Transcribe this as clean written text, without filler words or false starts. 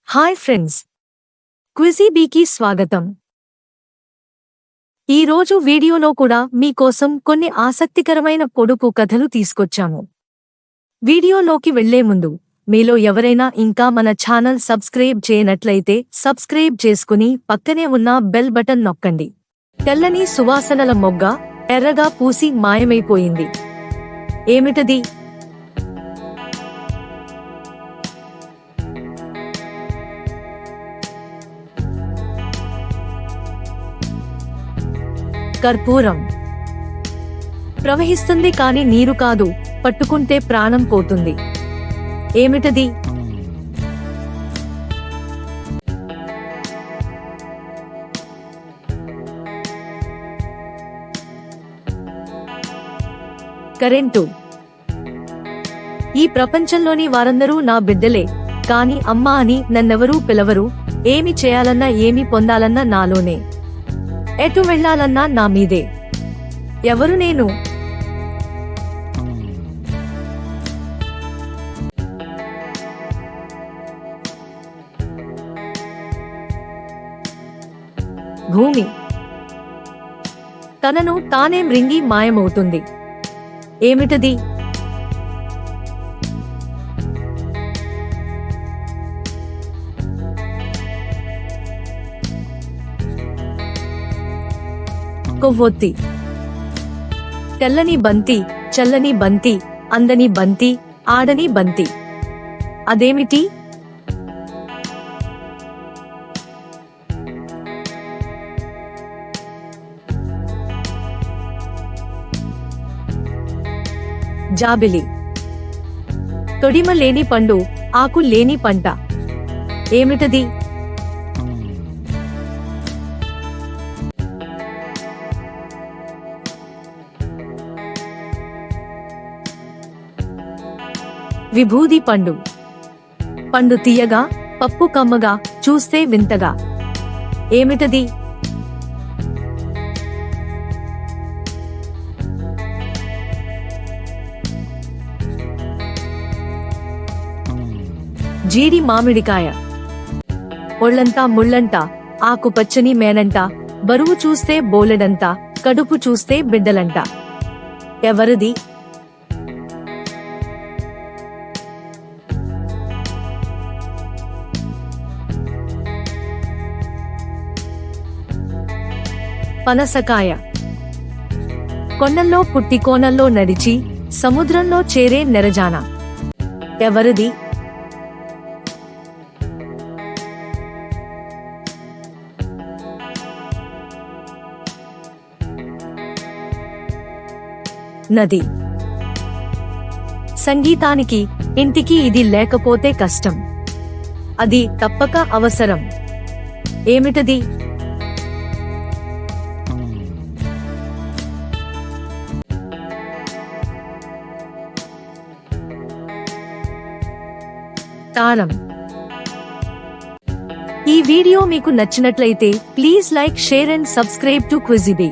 Hi friends, క్విజీబీకి స్వాగతం. ఈరోజు వీడియోలో కూడా మీకోసం కొన్ని ఆసక్తికరమైన పొడుపు కథలు తీసుకొచ్చాము. వీడియోలోకి వెళ్లే ముందు మీలో ఎవరైనా ఇంకా మన ఛానల్ సబ్స్క్రైబ్ చేయనట్లయితే సబ్స్క్రైబ్ చేసుకుని పక్కనే ఉన్న బెల్ బటన్ నొక్కండి. తెల్లని సువాసనల మొగ్గ ఎర్రగా పూసి మాయమైపోయింది. ఏమిటది? కర్పూరం. ప్రవహిస్తుంది కాని నీరు కాదు, పట్టుకుంటే ప్రాణం పోతుంది. ఏమిటది? కరెంటు. ఈ ప్రపంచంలోని వారందరూ నా బిడ్డలే, కాని అమ్మా అని నన్నెవరూ పిలవరు. ఏమి చేయాలన్నా ఏమి పొందాలన్నా నాలోనే, ఎటు వెళ్లాలన్నా నా మీదే. ఎవరు నేను? భూమి. తనను తానే మృంగి మాయమవుతుంది. ఏమిటది? కొవ్వొత్తి. తెల్లని బంతి, చల్లని బంతి, అందని బంతి, ఆడని బంతి. అదేమిటి? జాబిలి. తొడిమ లేని పండు, ఆకు లేని పంట. ఏమిటది? విభూది పండు. పండు తీయగా, పప్పు కమ్మగా, చూస్తే వింతగా. ఏమిటది? జీడి మామిడికాయ. ఒళ్లంతా ముళ్ళంట, ఆకు పచ్చని మేనంట, బరువు చూస్తే బోలెడంత, కడుపు చూస్తే బిడ్డలంట. ఎవరిది? పనసకాయ. కొండల్లో పుట్టి కోనల్లో నడిచి సముద్రంలో చేరే నెరజాన. ఎవరిది? నది. సంగీతానికి, ఇంటికి ఇది లేకపోతే కష్టం. అది తప్పక అవసరం. ఏమిటది? తాళం. ఈ వీడియో మీకు నచ్చినట్లయితే please like, share and subscribe to క్విజీబీ.